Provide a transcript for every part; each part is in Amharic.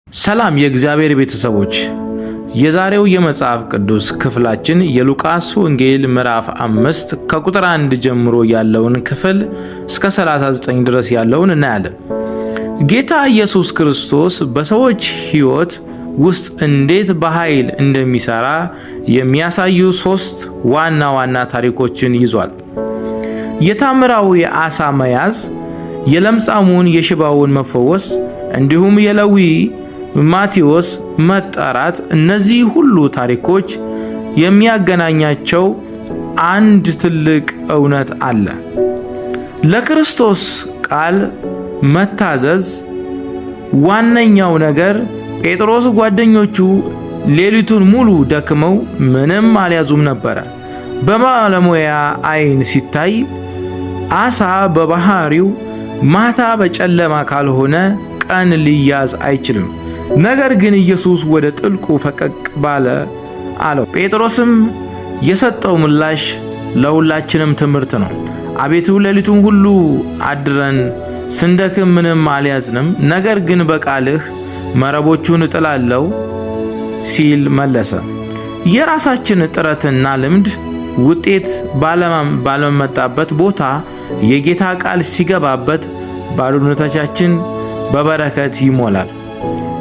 ሰላም የእግዚአብሔር ቤተሰቦች፣ የዛሬው የመጽሐፍ ቅዱስ ክፍላችን የሉቃስ ወንጌል ምዕራፍ 5 ከቁጥር 1 ጀምሮ ያለውን ክፍል እስከ 39 ድረስ ያለውን እናያለን። ጌታ ኢየሱስ ክርስቶስ በሰዎች ሕይወት ውስጥ እንዴት በኃይል እንደሚሰራ የሚያሳዩ 3 ዋና ዋና ታሪኮችን ይዟል። የታምራዊ ዓሣ መያዝ፣ የለምጻሙን የሽባውን መፈወስ እንዲሁም የሌዊ ማቴዎስ መጠራት። እነዚህ ሁሉ ታሪኮች የሚያገናኛቸው አንድ ትልቅ እውነት አለ። ለክርስቶስ ቃል መታዘዝ ዋነኛው ነገር። ጴጥሮስ ጓደኞቹ ሌሊቱን ሙሉ ደክመው ምንም አልያዙም ነበር። በባለሙያ ዓይን ሲታይ ዓሣ በባህሪው ማታ በጨለማ ካልሆነ ቀን ሊያዝ አይችልም። ነገር ግን ኢየሱስ ወደ ጥልቁ ፈቀቅ ባለ አለው። ጴጥሮስም የሰጠው ምላሽ ለሁላችንም ትምህርት ነው። አቤቱ ሌሊቱን ሁሉ አድረን ስንደክም ምንም አልያዝንም፣ ነገር ግን በቃልህ መረቦቹን እጥላለሁ ሲል መለሰ። የራሳችን ጥረትና ልምድ ውጤት ባለመጣበት ቦታ የጌታ ቃል ሲገባበት ባዶነታችን በበረከት ይሞላል።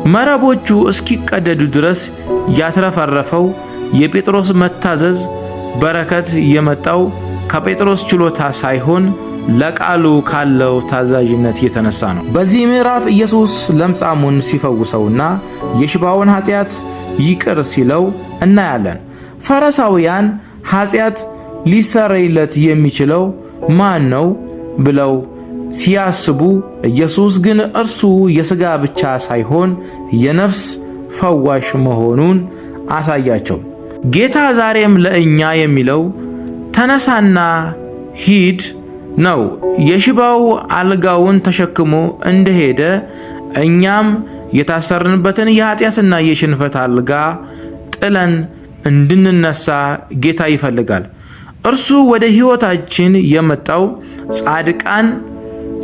መረቦቹ እስኪቀደዱ ድረስ ያትረፈረፈው የጴጥሮስ መታዘዝ በረከት የመጣው ከጴጥሮስ ችሎታ ሳይሆን ለቃሉ ካለው ታዛዥነት የተነሳ ነው። በዚህ ምዕራፍ ኢየሱስ ለምጻሙን ሲፈውሰውና የሽባውን ኃጢአት ይቅር ሲለው እናያለን። ፈሪሳውያን ኃጢአት ሊሰረይለት የሚችለው ማን ነው ብለው ሲያስቡ፣ ኢየሱስ ግን እርሱ የሥጋ ብቻ ሳይሆን የነፍስ ፈዋሽ መሆኑን አሳያቸው። ጌታ ዛሬም ለእኛ የሚለው ተነሳና ሂድ ነው። የሽባው አልጋውን ተሸክሞ እንደሄደ እኛም የታሰርንበትን የኃጢአትና የሽንፈት አልጋ ጥለን እንድንነሳ ጌታ ይፈልጋል። እርሱ ወደ ሕይወታችን የመጣው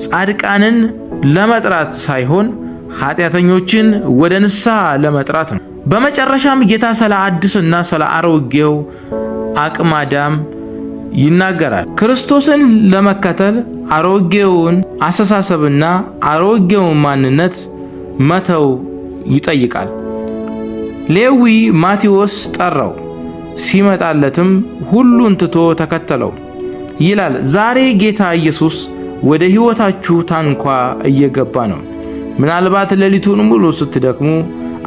ጻድቃንን ለመጥራት ሳይሆን ኃጢአተኞችን ወደ ንስሐ ለመጥራት ነው። በመጨረሻም ጌታ ስለ አዲስና ስለ አሮጌው አቅማዳም ይናገራል። ክርስቶስን ለመከተል አሮጌውን አስተሳሰብና አሮጌውን ማንነት መተው ይጠይቃል። ሌዊ ማቴዎስ ጠራው፣ ሲመጣለትም ሁሉን ትቶ ተከተለው ይላል። ዛሬ ጌታ ኢየሱስ ወደ ሕይወታችሁ ታንኳ እየገባ ነው። ምናልባት ሌሊቱን ሙሉ ስትደክሙ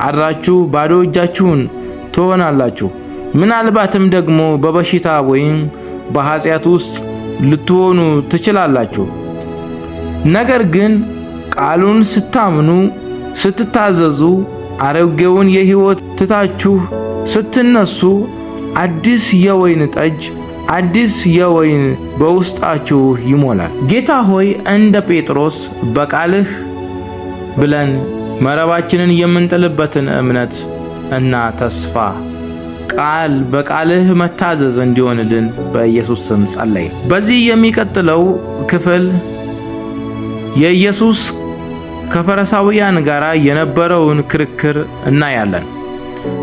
አድራችሁ ባዶ እጃችሁን ትሆናላችሁ። ምናልባትም ደግሞ በበሽታ ወይም በኃጢአት ውስጥ ልትሆኑ ትችላላችሁ። ነገር ግን ቃሉን ስታምኑ፣ ስትታዘዙ፣ አሮጌውን የሕይወት ትታችሁ ስትነሱ አዲስ የወይን ጠጅ፣ አዲስ የወይን በውስጣችሁ ይሞላል። ጌታ ሆይ እንደ ጴጥሮስ በቃልህ ብለን መረባችንን የምንጥልበትን እምነት እና ተስፋ በቃልህ መታዘዝ እንዲሆንልን በኢየሱስ ስም ጸለይ። በዚህ የሚቀጥለው ክፍል የኢየሱስ ከፈሪሳውያን ጋር የነበረውን ክርክር እናያለን።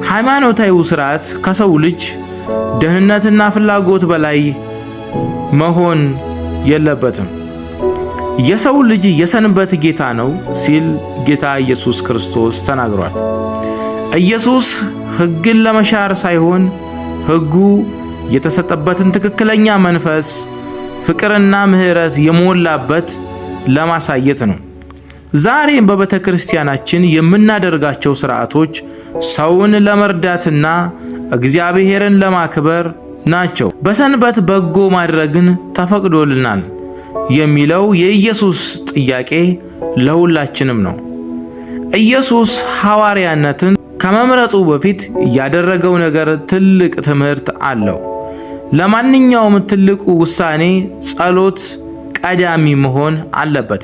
ሃይማኖታዊ ሥርዓት ከሰው ልጅ ደህንነትና ፍላጎት በላይ መሆን የለበትም። የሰው ልጅ የሰንበት ጌታ ነው ሲል ጌታ ኢየሱስ ክርስቶስ ተናግሯል። ኢየሱስ ሕግን ለመሻር ሳይሆን ሕጉ የተሰጠበትን ትክክለኛ መንፈስ፣ ፍቅርና ምሕረት የሞላበት ለማሳየት ነው። ዛሬም በቤተ ክርስቲያናችን የምናደርጋቸው ሥርዓቶች ሰውን ለመርዳትና እግዚአብሔርን ለማክበር ናቸው። በሰንበት በጎ ማድረግን ተፈቅዶልናል የሚለው የኢየሱስ ጥያቄ ለሁላችንም ነው። ኢየሱስ ሐዋርያነትን ከመምረጡ በፊት ያደረገው ነገር ትልቅ ትምህርት አለው። ለማንኛውም ትልቁ ውሳኔ ጸሎት ቀዳሚ መሆን አለበት።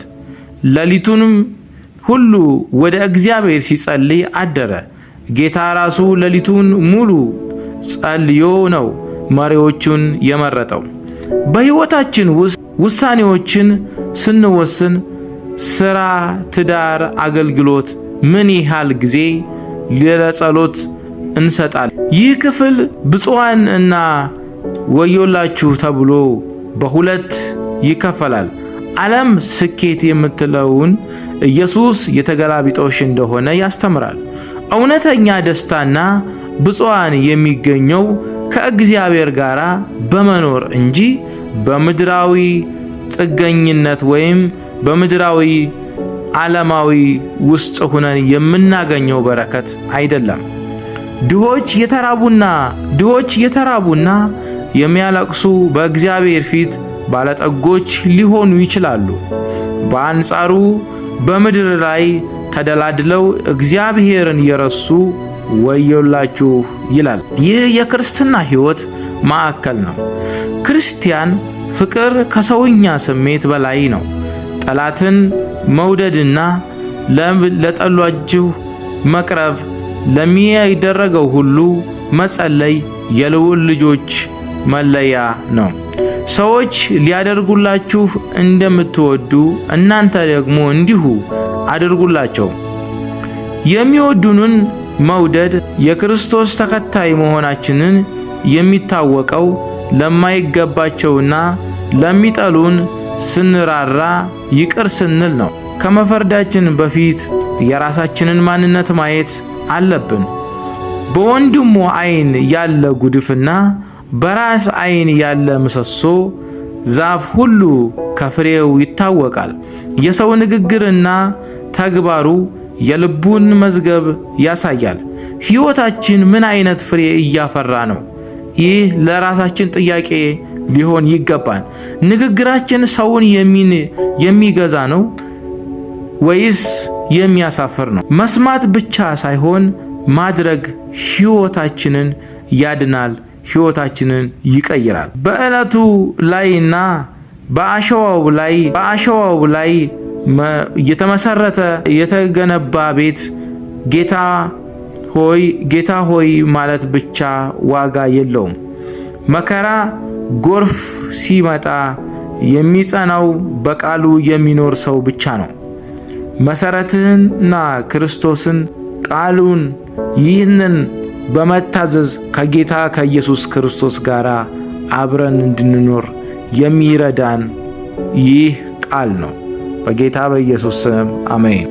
ሌሊቱንም ሁሉ ወደ እግዚአብሔር ሲጸልይ አደረ። ጌታ ራሱ ሌሊቱን ሙሉ ጸልዮ ነው መሪዎቹን የመረጠው። በሕይወታችን ውስጥ ውሳኔዎችን ስንወስን ስራ፣ ትዳር፣ አገልግሎት ምን ያህል ጊዜ ለጸሎት እንሰጣለን? ይህ ክፍል ብፁዓን እና ወዮላችሁ ተብሎ በሁለት ይከፈላል። ዓለም ስኬት የምትለውን ኢየሱስ የተገላቢጦሽ እንደሆነ ያስተምራል። እውነተኛ ደስታና ብፁዓን የሚገኘው ከእግዚአብሔር ጋር በመኖር እንጂ በምድራዊ ጥገኝነት ወይም በምድራዊ ዓለማዊ ውስጥ ሆነን የምናገኘው በረከት አይደለም። ድሆች የተራቡና የሚያለቅሱ በእግዚአብሔር ፊት ባለጠጎች ሊሆኑ ይችላሉ። በአንጻሩ በምድር ላይ ተደላድለው እግዚአብሔርን የረሱ ወዮላችሁ ይላል። ይህ የክርስትና ሕይወት ማዕከል ነው። ክርስቲያን ፍቅር ከሰውኛ ስሜት በላይ ነው። ጠላትን መውደድና ለጠሏችሁ መቅረብ፣ ለሚደረገው ሁሉ መጸለይ የልዑል ልጆች መለያ ነው። ሰዎች ሊያደርጉላችሁ እንደምትወዱ እናንተ ደግሞ እንዲሁ አድርጉላቸው። የሚወዱንን መውደድ የክርስቶስ ተከታይ መሆናችንን የሚታወቀው ለማይገባቸውና ለሚጠሉን ስንራራ ይቅር ስንል ነው። ከመፈርዳችን በፊት የራሳችንን ማንነት ማየት አለብን። በወንድሙ ዓይን ያለ ጉድፍና በራስ ዓይን ያለ ምሰሶ ዛፍ ሁሉ ከፍሬው ይታወቃል። የሰው ንግግርና ተግባሩ የልቡን መዝገብ ያሳያል። ሕይወታችን ምን አይነት ፍሬ እያፈራ ነው? ይህ ለራሳችን ጥያቄ ሊሆን ይገባል። ንግግራችን ሰውን የሚገዛ ነው ወይስ የሚያሳፍር ነው? መስማት ብቻ ሳይሆን ማድረግ ሕይወታችንን ያድናል፣ ሕይወታችንን ይቀይራል። በዕለቱ ላይና በአሸዋው ላይ የተመሰረተ የተገነባ ቤት ጌታ ሆይ ማለት ብቻ ዋጋ የለውም። መከራ፣ ጎርፍ ሲመጣ የሚጸናው በቃሉ የሚኖር ሰው ብቻ ነው። መሰረትህና ክርስቶስን ቃሉን ይህንን በመታዘዝ ከጌታ ከኢየሱስ ክርስቶስ ጋር አብረን እንድንኖር የሚረዳን ይህ ቃል ነው። በጌታ በኢየሱስ ስም አሜን።